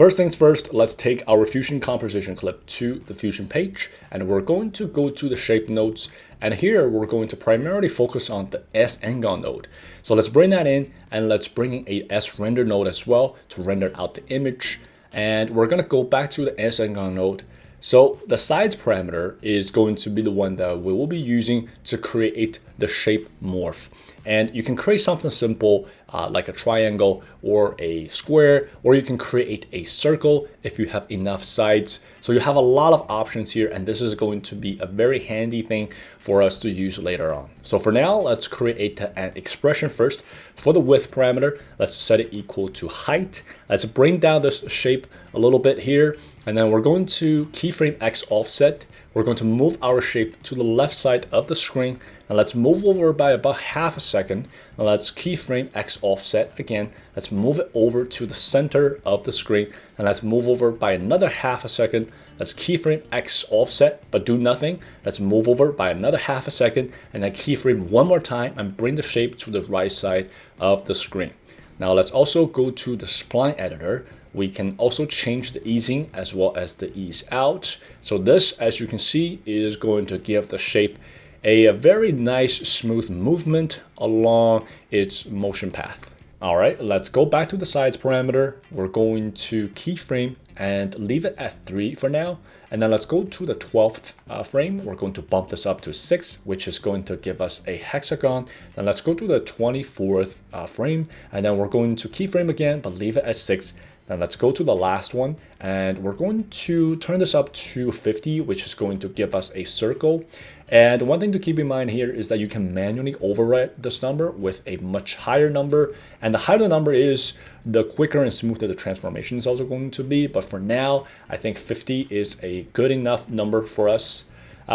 First things first, let's take our Fusion composition clip to the Fusion page, and we're going to go to the shape nodes. And here we're going to primarily focus on the S Angon node. So let's bring that in, and let's bring in a S render node as well to render out the image. And we're going to go back to the S Angon node. So the size parameter is going to be the one that we will be using to create the shape morph. And you can create something simple like a triangle or a square, or you can create a circle if you have enough sides. So you have a lot of options here, and this is going to be a very handy thing for us to use later on. So for now, let's create an expression first. For the width parameter, let's set it equal to height. Let's bring down this shape a little bit here, and then we're going to keyframe X offset. We're going to move our shape to the left side of the screen, and let's move over by about half a second. And let's keyframe X offset again. Let's move it over to the center of the screen, and let's move over by another half a second. Let's keyframe X offset, but do nothing. Let's move over by another half a second, and then keyframe one more time and bring the shape to the right side of the screen. Now let's also go to the spline editor. We can also change the easing as well as the ease out. So this, as you can see, is going to give the shape a very nice smooth movement along its motion path. All right, let's go back to the size parameter. We're going to keyframe and leave it at 3 for now. And then let's go to the 12th frame. We're going to bump this up to 6, which is going to give us a hexagon. Then let's go to the 24th frame, and then we're going to keyframe again, but leave it at 6. Then let's go to the last one, and we're going to turn this up to 50, which is going to give us a circle. And one thing to keep in mind here is that you can manually override this number with a much higher number. And the higher the number is, the quicker and smoother the transformation is also going to be. But for now, I think 50 is a good enough number for us.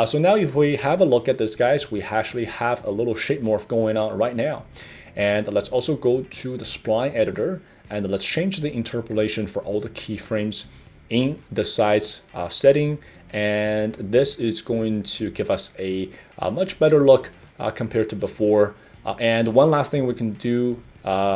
So now if we have a look at this, guys, we actually have a little shape morph going on right now. And let's also go to the spline editor, and let's change the interpolation for all the keyframes in the size setting. And this is going to give us a much better look compared to before. And one last thing we can do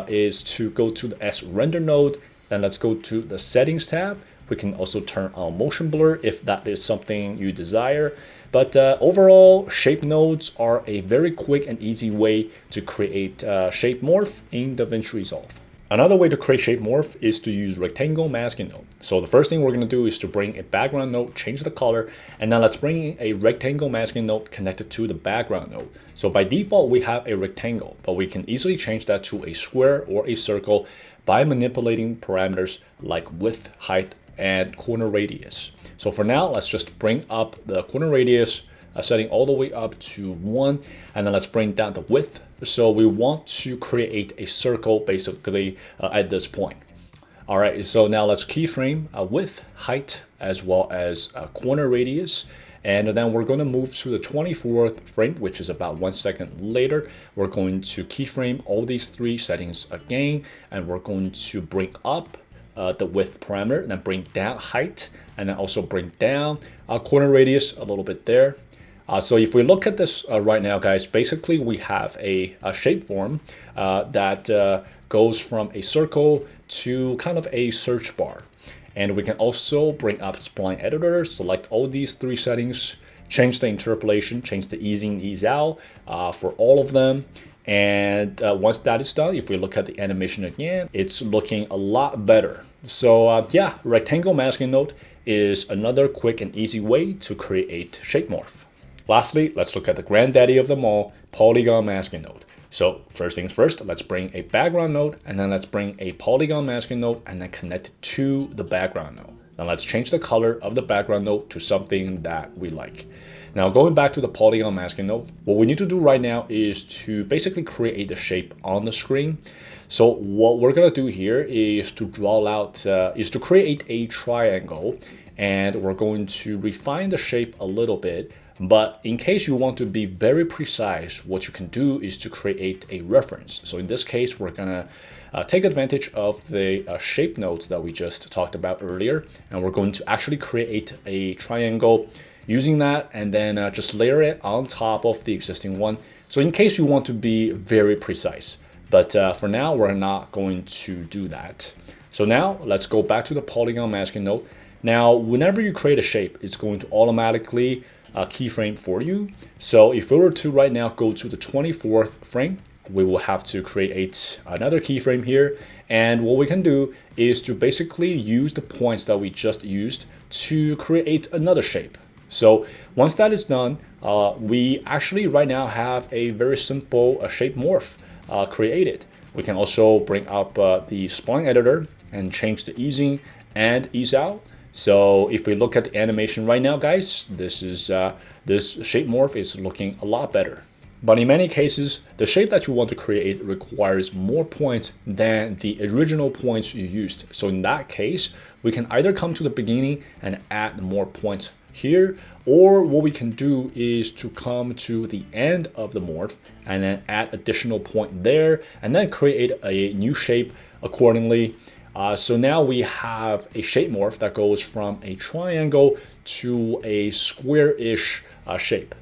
is to go to the S render node. Then let's go to the settings tab. We can also turn on motion blur if that is something you desire. But overall, shape nodes are a very quick and easy way to create shape morph in DaVinci Resolve. Another way to create shape morph is to use rectangle masking node. So the first thing we're going to do is to bring a background node, change the color, and then let's bring in a rectangle masking node connected to the background node. So by default, we have a rectangle, but we can easily change that to a square or a circle by manipulating parameters like width, height, and corner radius. So for now, let's just bring up the corner radius, setting all the way up to 1, and then let's bring down the width. So we want to create a circle basically at this point. All right, so now let's keyframe width, height, as well as corner radius. And then we're going to move to the 24th frame, which is about 1 second later. We're going to keyframe all these 3 settings again, and we're going to bring up the width parameter, and then bring down height, and then also bring down corner radius a little bit there. So if we look at this right now, guys, basically we have a shape form that goes from a circle to kind of a search bar. And we can also bring up spline editor, select all these 3 settings, change the interpolation, change the easing, ease out for all of them. And once that is done, if we look at the animation again, it's looking a lot better. So yeah, rectangle masking node is another quick and easy way to create shape morph. Lastly, let's look at the granddaddy of them all, polygon masking node. So first things first, let's bring a background node, and then let's bring a polygon masking node and then connect it to the background node. Now let's change the color of the background node to something that we like. Now going back to the polygon masking node, what we need to do right now is to basically create the shape on the screen. So what we're gonna do here is to draw out, to create a triangle, and we're going to refine the shape a little bit. But in case you want to be very precise, what you can do is to create a reference. So in this case, we're gonna take advantage of the shape nodes that we just talked about earlier, and we're going to actually create a triangle using that, and then just layer it on top of the existing one. So in case you want to be very precise, but for now, we're not going to do that. So now let's go back to the polygon masking node. Now, whenever you create a shape, it's going to automatically keyframe for you. So if we were to right now go to the 24th frame, we will have to create another keyframe here. And what we can do is to basically use the points that we just used to create another shape. So once that is done, we actually right now have a very simple shape morph created. We can also bring up the spline editor and change the easing and ease out. So if we look at the animation right now, guys, this shape morph is looking a lot better. But in many cases, the shape that you want to create requires more points than the original points you used. So in that case, we can either come to the beginning and add more points here, or what we can do is to come to the end of the morph and then add additional point there and then create a new shape accordingly. So now we have a shape morph that goes from a triangle to a square-ish shape.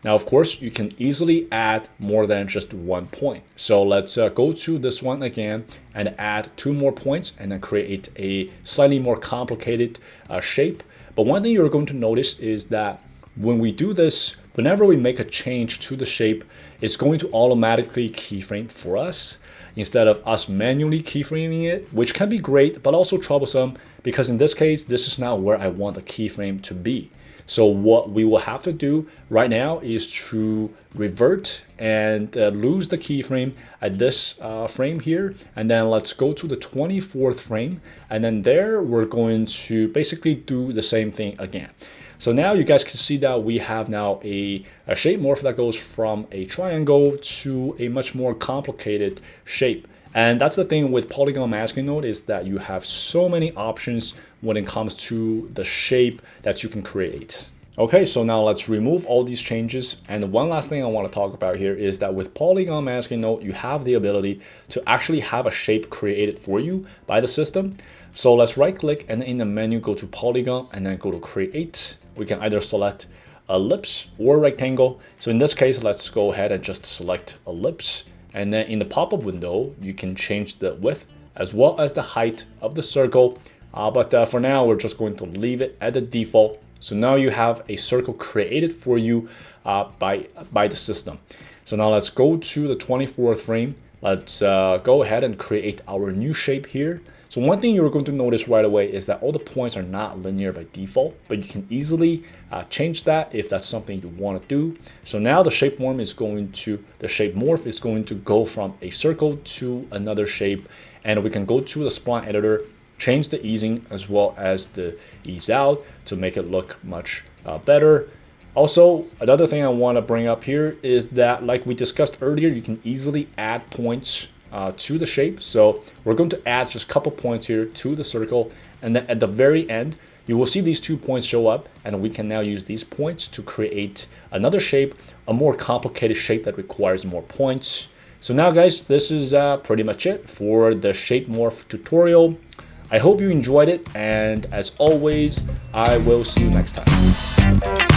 Now, of course, you can easily add more than just 1 point. So let's go to this one again and add 2 more points and then create a slightly more complicated shape. But one thing you're going to notice is that when we do this, whenever we make a change to the shape, it's going to automatically keyframe for us instead of us manually keyframing it, which can be great, but also troublesome because in this case, this is not where I want the keyframe to be. So what we will have to do right now is to revert and lose the keyframe at this frame here. And then let's go to the 24th frame. And then there we're going to basically do the same thing again. So now you guys can see that we have now a shape morph that goes from a triangle to a much more complicated shape. And that's the thing with polygon masking node is that you have so many options when it comes to the shape that you can create. Okay, so now let's remove all these changes. And one last thing I want to talk about here is that with polygon masking node, you have the ellipse to actually have a shape created for you by the system. So let's right click and in the menu, go to polygon and then go to create. We can either select ellipse or rectangle. So in this case, let's go ahead and just select ellipse. And then in the pop-up window, you can change the width as well as the height of the circle. But for now, we're just going to leave it at the default. So now you have a circle created for you by the system. So now let's go to the 24th frame. Let's go ahead and create our new shape here. So one thing you're going to notice right away is that all the points are not linear by default, but you can easily change that if that's something you want to do. So now the shape morph is going to go from a circle to another shape, and we can go to the spline editor, change the easing as well as the ease out to make it look much better. Also, another thing I want to bring up here is that, like we discussed earlier, you can easily add points to the shape. So we're going to add just a couple points here to the circle, and then at the very end you will see these 2 points show up, and we can now use these points to create another shape, a more complicated shape that requires more points. So now guys, this is pretty much it for the shape morph tutorial. I hope you enjoyed it, and as always, I will see you next time.